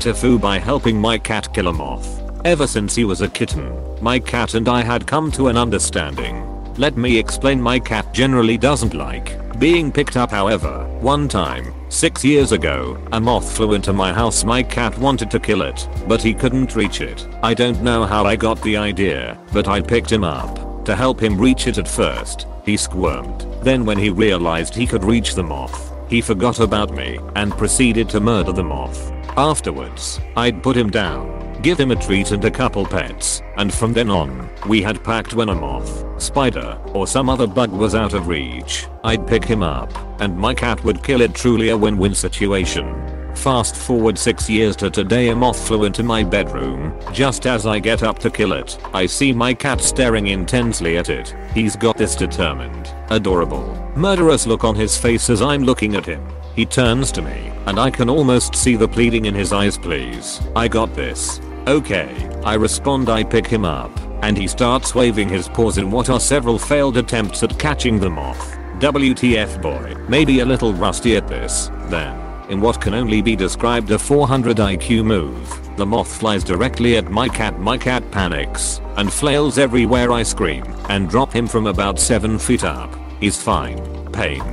tifu by helping my cat kill a moth. Ever since he was a kitten, my cat and I had come to an understanding. Let me explain, my cat generally doesn't like being picked up. However, one time, 6 years ago, a moth flew into my house. My cat wanted to kill it, but he couldn't reach it. I don't know how I got the idea, but I picked him up to help him reach it. At first, he squirmed. Then when he realized he could reach the moth, he forgot about me and proceeded to murder the moth. Afterwards, I'd put him down, give him a treat and a couple pets, and from then on, we had pact when a moth, spider, or some other bug was out of reach, I'd pick him up, and my cat would kill it. Truly a win-win situation. Fast forward 6 years to today, a moth flew into my bedroom. Just as I get up to kill it, I see my cat staring intensely at it. He's got this determined, adorable, murderous look on his face as I'm looking at him. He turns to me, and I can almost see the pleading in his eyes. Please, I got this. Okay, I respond. I pick him up, and he starts waving his paws in what are several failed attempts at catching the moth. WTF boy, maybe a little rusty at this. Then, in what can only be described a 400 IQ move, the moth flies directly at my cat. My cat panics and flails everywhere. I scream and drop him from about 7 feet up. He's fine. Pain.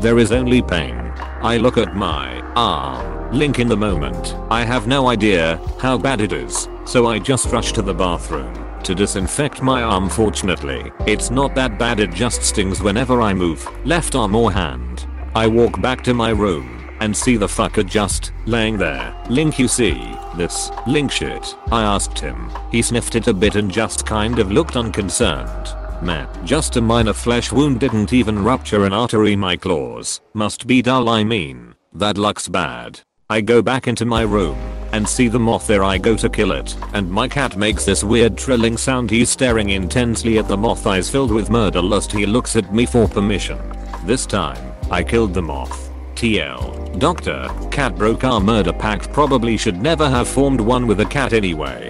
There is only pain. I look at my arm, link in the moment. I have no idea how bad it is, so I just rush to the bathroom to disinfect my arm. Fortunately, it's not that bad, it just stings whenever I move left arm or hand. I walk back to my room and see the fucker just laying there. Link, you see this? Link, shit. I asked him. He sniffed it a bit and just kind of looked unconcerned. Meh, just a minor flesh wound, didn't even rupture an artery. My claws must be dull. I mean, that looks bad. I go back into my room and see the moth there. I go to kill it, and my cat makes this weird trilling sound. He's staring intensely at the moth, eyes filled with murder lust. He looks at me for permission. This time, I killed the moth. TL. Doctor, cat broke our murder pact. Probably should never have formed one with a cat anyway.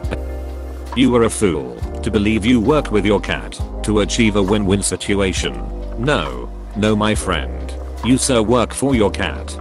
You were a fool to believe you worked with your cat to achieve a win-win situation. No, my friend. You sir work for your cat.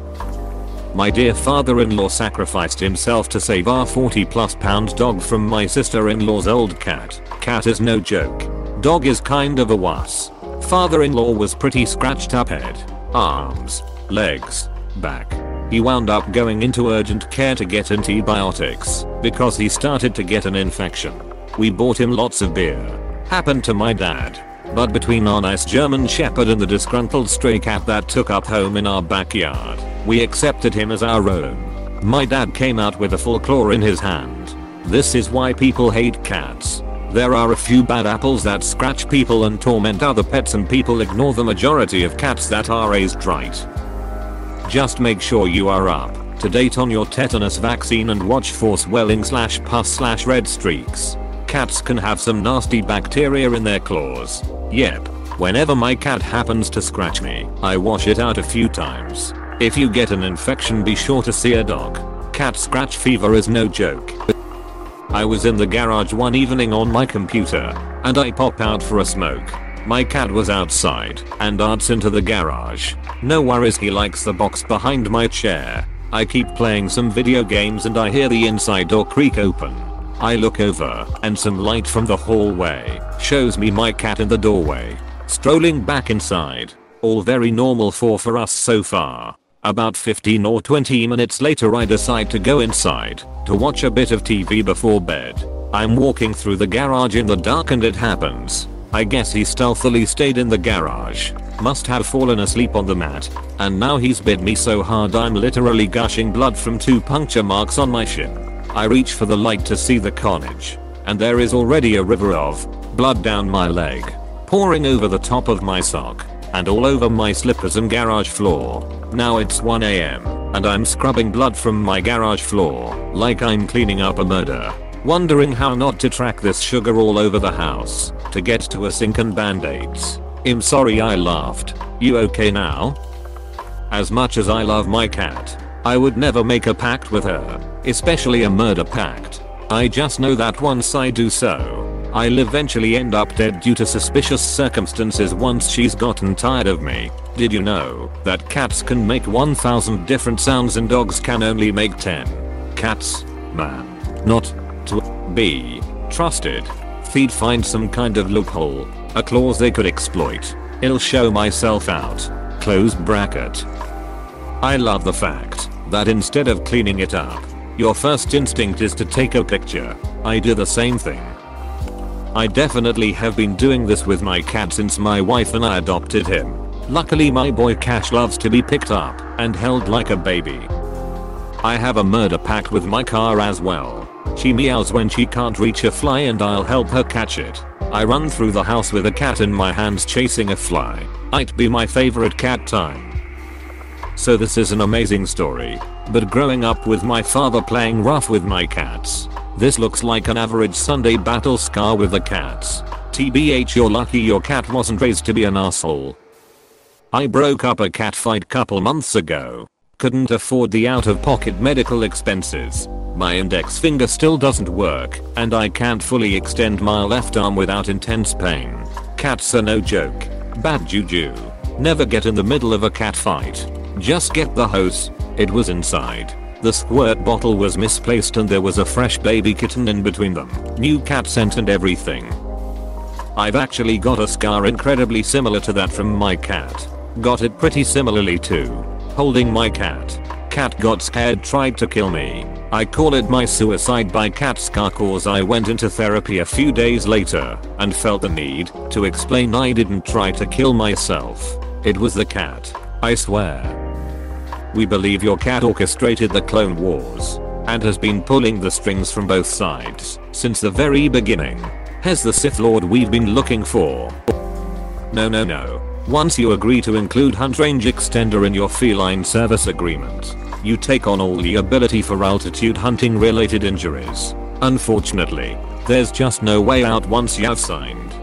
My dear father-in-law sacrificed himself to save our 40+ pound dog from my sister-in-law's old cat. Cat is no joke. Dog is kind of a wuss. Father-in-law was pretty scratched up, head, arms, legs, back. He wound up going into urgent care to get antibiotics because he started to get an infection. We bought him lots of beer. Happened to my dad. But between our nice German shepherd and the disgruntled stray cat that took up home in our backyard, we accepted him as our own. My dad came out with a full claw in his hand. This is why people hate cats. There are a few bad apples that scratch people and torment other pets, and people ignore the majority of cats that are raised right. Just make sure you are up to date on your tetanus vaccine and watch for swelling/pus/red streaks. Cats can have some nasty bacteria in their claws. Yep. Whenever my cat happens to scratch me, I wash it out a few times. If you get an infection, be sure to see a dog. Cat scratch fever is no joke. I was in the garage one evening on my computer, and I pop out for a smoke. My cat was outside and darts into the garage. No worries, he likes the box behind my chair. I keep playing some video games and I hear the inside door creak open. I look over and some light from the hallway shows me my cat in the doorway, strolling back inside. All very normal for us so far. About 15 or 20 minutes later, I decide to go inside to watch a bit of TV before bed. I'm walking through the garage in the dark and it happens. I guess he stealthily stayed in the garage. Must have fallen asleep on the mat. And now he's bit me so hard I'm literally gushing blood from 2 puncture marks on my shin. I reach for the light to see the carnage. And there is already a river of blood down my leg, pouring over the top of my sock and all over my slippers and garage floor. Now it's 1 AM and I'm scrubbing blood from my garage floor like I'm cleaning up a murder. Wondering how not to track this sugar all over the house to get to a sink and band-aids. I'm sorry I laughed. You okay now? As much as I love my cat, I would never make a pact with her, especially a murder pact. I just know that once I do so, I'll eventually end up dead due to suspicious circumstances once she's gotten tired of me. Did you know that cats can make 1,000 different sounds and dogs can only make 10? Cats, Man. Not to be trusted. Feed find some kind of loophole. A clause they could exploit. I'll show myself out. Close bracket. I love the fact that instead of cleaning it up, your first instinct is to take a picture. I do the same thing. I definitely have been doing this with my cat since my wife and I adopted him. Luckily my boy Cash loves to be picked up and held like a baby. I have a murder pact with my car as well. She meows when she can't reach a fly and I'll help her catch it. I run through the house with a cat in my hands chasing a fly. It'd be my favorite cat time. So this is an amazing story, but growing up with my father playing rough with my cats. This looks like an average Sunday battle scar with the cats. TBH, you're lucky your cat wasn't raised to be an asshole. I broke up a cat fight couple months ago. Couldn't afford the out-of-pocket medical expenses. My index finger still doesn't work, and I can't fully extend my left arm without intense pain. Cats are no joke. Bad juju. Never get in the middle of a cat fight. Just get the hose. It was inside. The squirt bottle was misplaced and there was a fresh baby kitten in between them. New cat scent and everything. I've actually got a scar incredibly similar to that from my cat. Got it pretty similarly too. Holding my cat. Cat got scared, tried to kill me. I call it my suicide by cat scar cause I went into therapy a few days later and felt the need to explain I didn't try to kill myself. It was the cat. I swear. We believe your cat orchestrated the Clone Wars and has been pulling the strings from both sides since the very beginning. Has the Sith Lord we've been looking for. No. Once you agree to include Hunt Range Extender in your feline service agreement, you take on all the ability for altitude hunting related injuries. Unfortunately, there's just no way out once you've signed.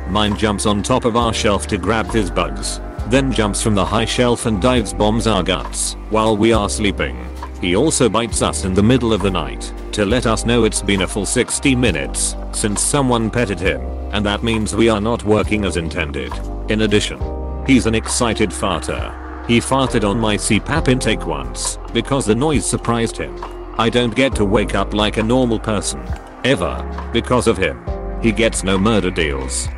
Mine jumps on top of our shelf to grab his bugs, then jumps from the high shelf and dives bombs our guts while we are sleeping. He also bites us in the middle of the night to let us know it's been a full 60 minutes since someone petted him, and that means we are not working as intended. In addition, he's an excited farter. He farted on my CPAP intake once because the noise surprised him. I don't get to wake up like a normal person ever because of him. He gets no murder deals.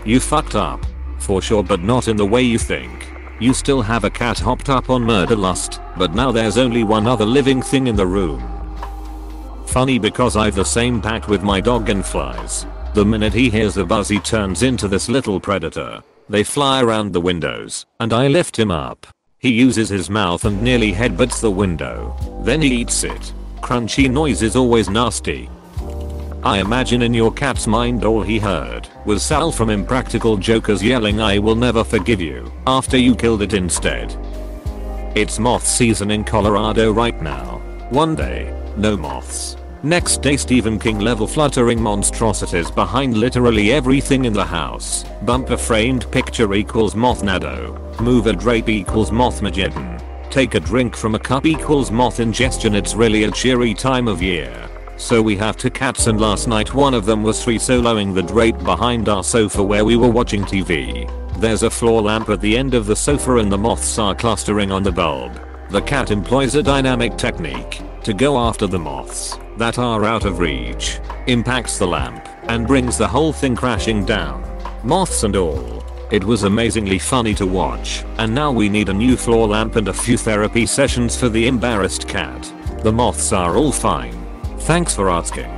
You fucked up. For sure, but not in the way you think. You still have a cat hopped up on murder lust, but now there's only one other living thing in the room. Funny because I've the same pact with my dog and flies. The minute he hears a buzz he turns into this little predator. They fly around the windows, and I lift him up. He uses his mouth and nearly headbutts the window. Then he eats it. Crunchy noise is always nasty. I imagine in your cat's mind all he heard was Sal from Impractical Jokers yelling I will never forgive you after you killed it instead. It's moth season in Colorado right now. One day, no moths. Next day Stephen King level fluttering monstrosities behind literally everything in the house. Bumper framed picture equals mothnado. Move a drape equals mothmageddon. Take a drink from a cup equals moth ingestion. It's really a cheery time of year. So we have two cats and last night one of them was free soloing the drape behind our sofa where we were watching TV. There's a floor lamp at the end of the sofa and the moths are clustering on the bulb. The cat employs a dynamic technique to go after the moths that are out of reach, impacts the lamp, and brings the whole thing crashing down. Moths and all. It was amazingly funny to watch, and now we need a new floor lamp and a few therapy sessions for the embarrassed cat. The moths are all fine. Thanks for asking.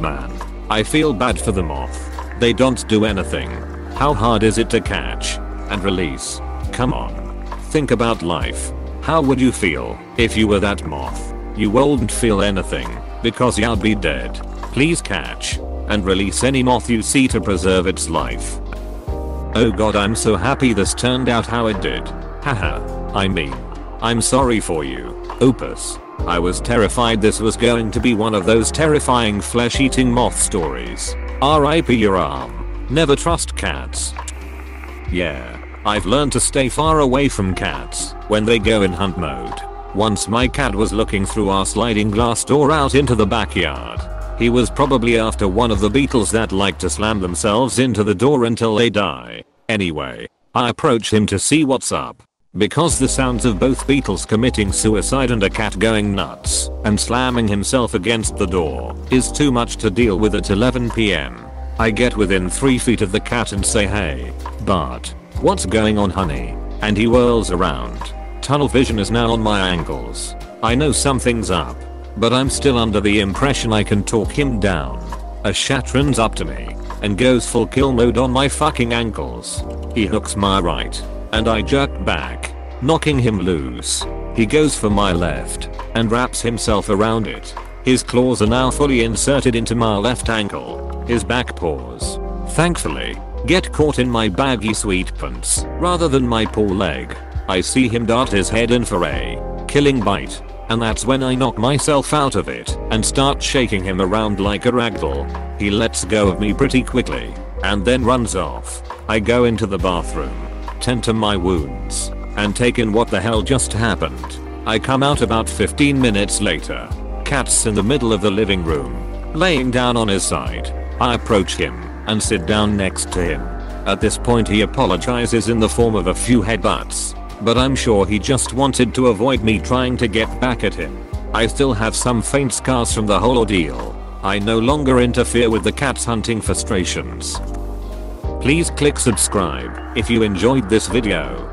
Man, I feel bad for the moth. They don't do anything. How hard is it to catch and release? Come on. Think about life. How would you feel if you were that moth? You wouldn't feel anything because you'd be dead. Please catch and release any moth you see to preserve its life. Oh god, I'm so happy this turned out how it did. Haha. I mean, I'm sorry for you, Opus. I was terrified this was going to be one of those terrifying flesh-eating moth stories. RIP your arm. Never trust cats. Yeah, I've learned to stay far away from cats when they go in hunt mode. Once my cat was looking through our sliding glass door out into the backyard. He was probably after one of the beetles that like to slam themselves into the door until they die. Anyway, I approach him to see what's up. because the sounds of both beetles committing suicide and a cat going nuts and slamming himself against the door is too much to deal with at 11 PM. I get within 3 feet of the cat and say, "Hey, Bart, what's going on, honey?" And he whirls around. Tunnel vision is now on my ankles. I know something's up, but I'm still under the impression I can talk him down. A shat runs up to me and goes full kill mode on my fucking ankles. He hooks my right, and I jerk back, knocking him loose. He goes for my left and wraps himself around it. His claws are now fully inserted into my left ankle. His back paws, thankfully, get caught in my baggy sweet pants rather than my poor leg. I see him dart his head in for a killing bite, and that's when I knock myself out of it and start shaking him around like a ragdoll. He lets go of me pretty quickly and then runs off. I go into the bathroom, tend to my wounds, and take in what the hell just happened. I come out about 15 minutes later. Cat's in the middle of the living room, laying down on his side. I approach him and sit down next to him. At this point he apologizes in the form of a few headbutts, but I'm sure he just wanted to avoid me trying to get back at him. I still have some faint scars from the whole ordeal. I no longer interfere with the cat's hunting frustrations. Please click subscribe if you enjoyed this video.